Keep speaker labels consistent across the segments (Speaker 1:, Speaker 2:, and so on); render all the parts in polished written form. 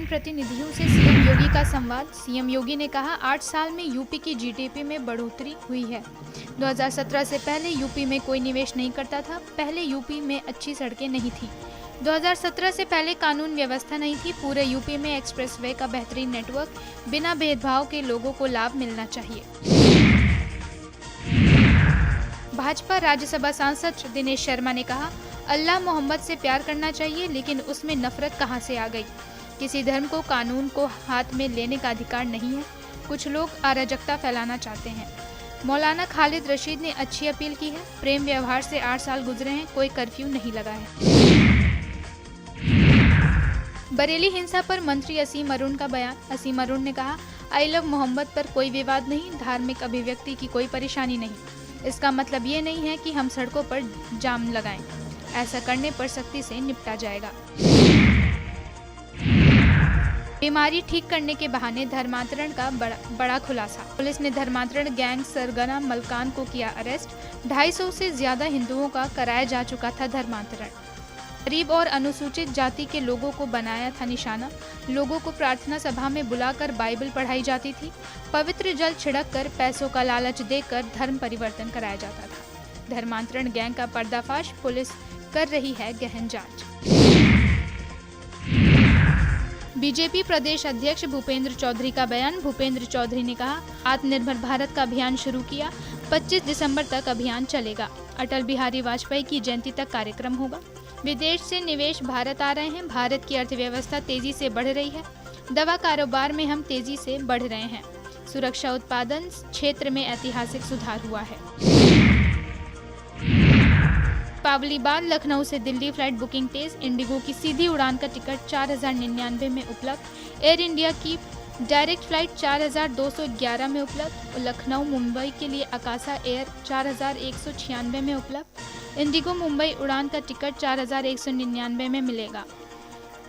Speaker 1: प्रतिनिधियों से सीएम योगी का संवाद। सीएम योगी ने कहा 8 साल में यूपी की जीडीपी में बढ़ोतरी हुई है। 2017 से पहले यूपी में कोई निवेश नहीं करता था। पहले यूपी में अच्छी सड़कें नहीं थी। 2017 से पहले कानून व्यवस्था नहीं थी। पूरे यूपी में एक्सप्रेसवे का बेहतरीन नेटवर्क, बिना भेदभाव के लोगों को लाभ मिलना चाहिए। भाजपा राज्यसभा सांसद दिनेश शर्मा ने कहा अल्लाह मोहम्मद से प्यार करना चाहिए, लेकिन उसमें नफरत कहां से आ गई। किसी धर्म को कानून को हाथ में लेने का अधिकार नहीं है। कुछ लोग अराजकता फैलाना चाहते हैं। मौलाना खालिद रशीद ने अच्छी अपील की है। प्रेम व्यवहार से 8 साल गुजरे हैं, कोई कर्फ्यू नहीं लगा है। बरेली हिंसा पर मंत्री असीम अरुण का बयान। असीम अरुण ने कहा आई लव मोहम्मद पर कोई विवाद नहीं, धार्मिक अभिव्यक्ति की कोई परेशानी नहीं। इसका मतलब ये नहीं है कि हम सड़कों पर जाम लगाएं। ऐसा करने पर सख्ती से निपटा जाएगा। बीमारी ठीक करने के बहाने धर्मांतरण का बड़ा खुलासा। पुलिस ने धर्मांतरण गैंग सरगना मलकान को किया अरेस्ट। 250 से ज्यादा हिंदुओं का कराया जा चुका था धर्मांतरण। गरीब और अनुसूचित जाति के लोगों को बनाया था निशाना। लोगों को प्रार्थना सभा में बुलाकर बाइबल पढ़ाई जाती थी। पवित्र जल छिड़क कर पैसों का लालच देकर धर्म परिवर्तन कराया जाता था। धर्मांतरण गैंग का पर्दाफाश, पुलिस कर रही है गहन जांच। बीजेपी प्रदेश अध्यक्ष भूपेंद्र चौधरी का बयान। भूपेंद्र चौधरी ने कहा आत्मनिर्भर भारत का अभियान शुरू किया। 25 दिसंबर तक अभियान चलेगा। अटल बिहारी वाजपेयी की जयंती तक कार्यक्रम होगा। विदेश से निवेश भारत आ रहे हैं। भारत की अर्थव्यवस्था तेजी से बढ़ रही है। दवा कारोबार में हम तेजी से बढ़ रहे हैं। सुरक्षा उत्पादन क्षेत्र में ऐतिहासिक सुधार हुआ है। दीपावली बाद लखनऊ से दिल्ली फ्लाइट बुकिंग तेज। इंडिगो की सीधी उड़ान का टिकट 4099 में उपलब्ध। एयर इंडिया की डायरेक्ट फ्लाइट 4211 में उपलब्ध। लखनऊ मुंबई के लिए अकाशा एयर 4196 में उपलब्ध। इंडिगो मुंबई उड़ान का टिकट 4199 में मिलेगा।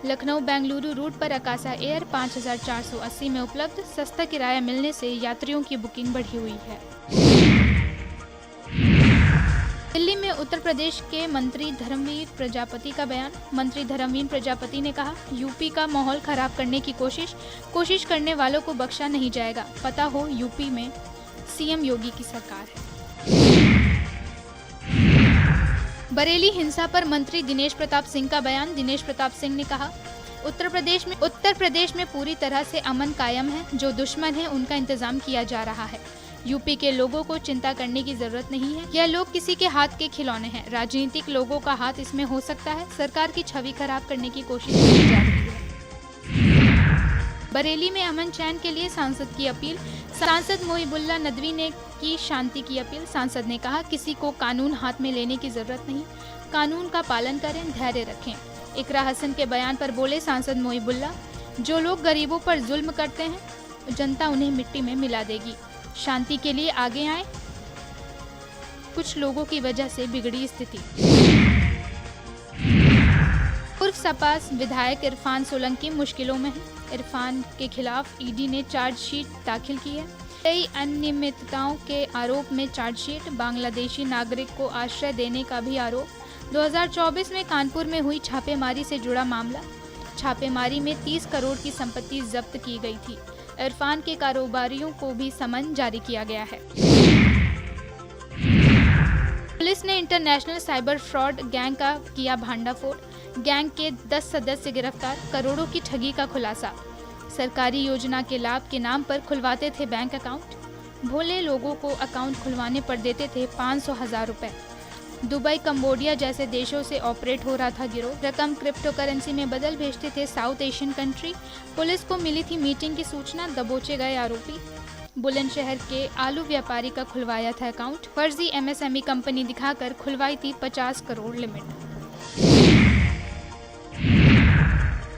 Speaker 1: लखनऊ बेंगलुरु रूट पर अकाशा एयर 5480 में उपलब्ध। सस्ता किराया मिलने से यात्रियों की बुकिंग बढ़ी हुई है। दिल्ली में उत्तर प्रदेश के मंत्री धर्मवीर प्रजापति का बयान। मंत्री धर्मवीर प्रजापति ने कहा यूपी का माहौल खराब करने की कोशिश करने वालों को बख्शा नहीं जाएगा। पता हो यूपी में सीएम योगी की सरकार है। बरेली हिंसा पर मंत्री दिनेश प्रताप सिंह का बयान। दिनेश प्रताप सिंह ने कहा उत्तर प्रदेश में पूरी तरह से अमन कायम है। जो दुश्मन है उनका इंतजाम किया जा रहा है। यूपी के लोगों को चिंता करने की जरूरत नहीं है। यह लोग किसी के हाथ के खिलौने हैं। राजनीतिक लोगों का हाथ इसमें हो सकता है। सरकार की छवि खराब करने की कोशिश की जा रही है। बरेली में अमन चैन के लिए सांसद की अपील। सांसद मोहिबुल्ला नदवी ने की शांति की अपील। सांसद ने कहा किसी को कानून हाथ में लेने की जरूरत नहीं। कानून का पालन करें, धैर्य रखें। इकरा हसन के बयान पर बोले सांसद मोहिबुल्ला, जो लोग गरीबों पर जुल्म करते हैं जनता उन्हें मिट्टी में मिला देगी। शांति के लिए आगे आए। कुछ लोगों की वजह से बिगड़ी स्थिति। पूर्व सपा विधायक इरफान सोलंकी मुश्किलों में है। इरफान के खिलाफ ईडी ने चार्जशीट दाखिल की है। कई अनियमितताओं के आरोप में चार्जशीट। बांग्लादेशी नागरिक को आश्रय देने का भी आरोप। 2024 में कानपुर में हुई छापेमारी से जुड़ा मामला। छापेमारी में 30 करोड़ की संपत्ति जब्त की गई थी। इरफान के कारोबारियों को भी समन जारी किया गया है। पुलिस ने इंटरनेशनल साइबर फ्रॉड गैंग का किया भांडाफोड़। गैंग के 10 सदस्य गिरफ्तार। करोड़ों की ठगी का खुलासा। सरकारी योजना के लाभ के नाम पर खुलवाते थे बैंक अकाउंट। भोले लोगों को अकाउंट खुलवाने पर देते थे 500,000 रुपए। दुबई, कंबोडिया जैसे देशों से ऑपरेट हो रहा था गिरोह। रकम क्रिप्टो करेंसी में बदल भेजते थे साउथ एशियन कंट्री। पुलिस को मिली थी मीटिंग की सूचना। दबोचे गए आरोपी। बुलंदशहर के आलू व्यापारी का खुलवाया था अकाउंट। फर्जी एमएसएमई कंपनी दिखाकर खुलवाई थी 50 करोड़ लिमिट।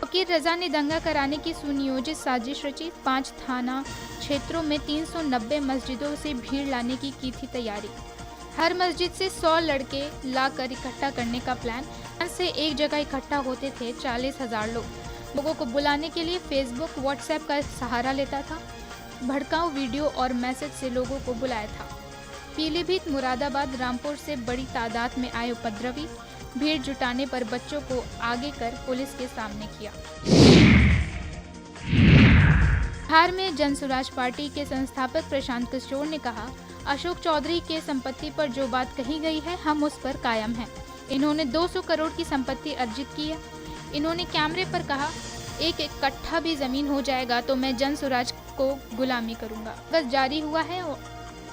Speaker 1: वकील रजा ने दंगा कराने की सुनियोजित साजिश रची। 5 थाना क्षेत्रों में 390 मस्जिदों से भीड़ लाने की थी तैयारी। हर मस्जिद से 100 लड़के लाकर इकट्ठा करने का प्लान। से एक जगह इकट्ठा होते थे 40,000 लोग। लोगों को बुलाने के लिए फेसबुक, व्हाट्सएप का सहारा लेता था। भड़काऊ वीडियो और मैसेज से लोगों को बुलाया था। पीलीभीत, मुरादाबाद, रामपुर से बड़ी तादाद में आए उपद्रवी। भीड़ जुटाने पर बच्चों को आगे कर पुलिस के सामने किया। बिहार में जन स्वराज पार्टी के संस्थापक प्रशांत किशोर ने कहा, अशोक चौधरी के संपत्ति पर जो बात कही गई है हम उस पर कायम हैं। इन्होंने 200 करोड़ की संपत्ति अर्जित की है। इन्होंने कैमरे पर कहा, एक कट्ठा भी जमीन हो जाएगा तो मैं जन स्वराज को गुलामी करूंगा। बस जारी हुआ है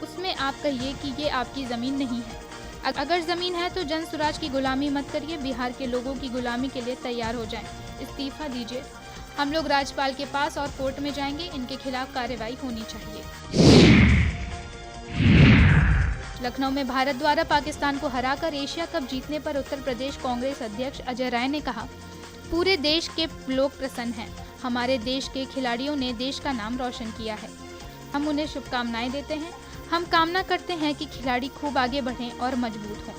Speaker 1: उसमें आप कहिए कि ये आपकी जमीन नहीं है। अगर जमीन है तो जन स्वराज की गुलामी मत करिए, बिहार के लोगों की गुलामी के लिए तैयार हो जाएं। इस्तीफा दीजिए। हम लोग राज्यपाल के पास और कोर्ट में जाएंगे, इनके खिलाफ कार्रवाई होनी चाहिए। लखनऊ में भारत द्वारा पाकिस्तान को हराकर एशिया कप जीतने पर उत्तर प्रदेश कांग्रेस अध्यक्ष अजय राय ने कहा, पूरे देश के लोग प्रसन्न हैं। हमारे देश के खिलाड़ियों ने देश का नाम रोशन किया है। हम उन्हें शुभकामनाएं देते हैं। हम कामना करते हैं कि खिलाड़ी खूब आगे बढ़ें और मजबूत हों।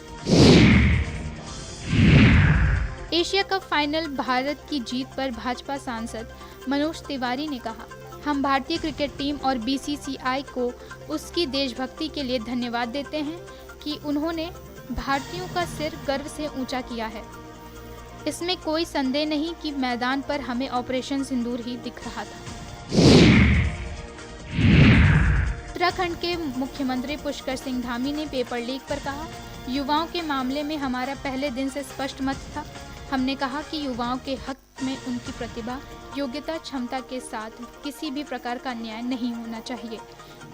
Speaker 1: एशिया कप फाइनल भारत की जीत पर भाजपा सांसद मनोज तिवारी ने कहा, हम भारतीय क्रिकेट टीम और बीसीसीआई को उसकी देशभक्ति के लिए धन्यवाद देते हैं कि उन्होंने भारतीयों का सिर गर्व से ऊंचा किया है। इसमें कोई संदेह नहीं कि मैदान पर हमें ऑपरेशन सिंदूर ही दिख रहा था। उत्तराखंड के मुख्यमंत्री पुष्कर सिंह धामी ने पेपर लीक पर कहा, युवाओं के मामले में हमारा पहले दिन से स्पष्ट मत था। हमने कहा कि युवाओं के हक में उनकी प्रतिभा, योग्यता, क्षमता के साथ किसी भी प्रकार का अन्याय नहीं होना चाहिए।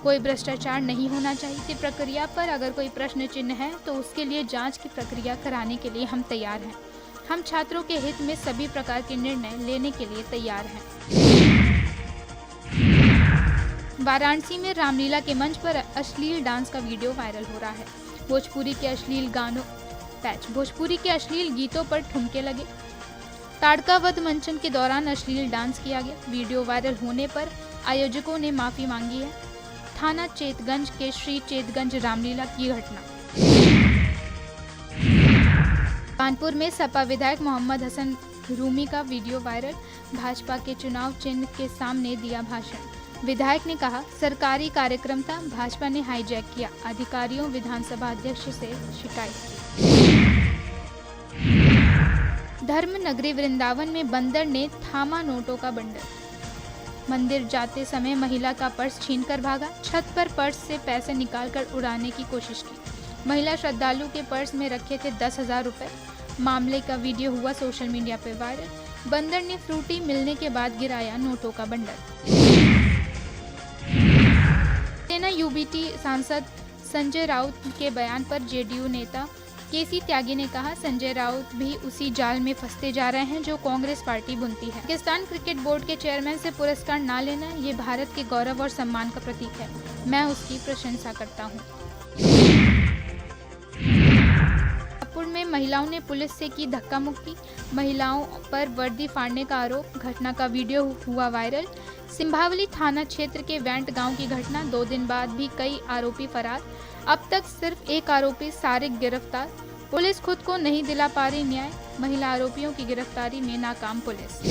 Speaker 1: कोई भ्रष्टाचार नहीं होना चाहिए। प्रक्रिया पर अगर कोई प्रश्न चिन्ह है तो उसके लिए जांच की प्रक्रिया कराने के लिए हम तैयार हैं। हम छात्रों के हित में सभी प्रकार के निर्णय लेने के लिए तैयार हैं। वाराणसी में रामलीला के मंच पर अश्लील डांस का वीडियो वायरल हो रहा है। भोजपुरी के अश्लील गीतों पर ठुमके लगे। ताड़का वध मंचन के दौरान अश्लील डांस किया गया। वीडियो वायरल होने पर आयोजकों ने माफी मांगी है। थाना चेतगंज के श्री चेतगंज रामलीला की घटना। कानपुर में सपा विधायक मोहम्मद हसन रूमी का वीडियो वायरल। भाजपा के चुनाव चिन्ह के सामने दिया भाषण। विधायक ने कहा, सरकारी कार्यक्रम था, भाजपा ने हाईजैक किया। अधिकारियों विधानसभा अध्यक्ष से शिकायत की। धर्म नगरी वृंदावन में बंदर ने थामा नोटों का बंडल। मंदिर जाते समय महिला का पर्स छीनकर भागा। छत पर पर्स से पैसे निकालकर उड़ाने की कोशिश की। महिला श्रद्धालु के पर्स में रखे थे 10,000 रुपए। मामले का वीडियो हुआ सोशल मीडिया पर वायरल। बंदर ने फ्रूटी मिलने के बाद गिराया नोटों का बंडल। सेना यूबीटी सांसद संजय राउत के बयान पर जेडीयू नेता केसी त्यागी ने कहा, संजय राउत भी उसी जाल में फंसते जा रहे हैं जो कांग्रेस पार्टी बुनती है। पाकिस्तान क्रिकेट बोर्ड के चेयरमैन से पुरस्कार ना लेना ये भारत के गौरव और सम्मान का प्रतीक है। मैं उसकी प्रशंसा करता हूँ। रायपुर में महिलाओं ने पुलिस से की धक्का मुक्की। महिलाओं पर वर्दी फाड़ने का आरोप। घटना का वीडियो हुआ वायरल। सिंभावली थाना क्षेत्र के वैंट गांव की घटना। 2 दिन बाद भी कई आरोपी फरार। अब तक सिर्फ एक आरोपी सारिक गिरफ्तार। पुलिस खुद को नहीं दिला पा रही न्याय। महिला आरोपियों की गिरफ्तारी में नाकाम पुलिस।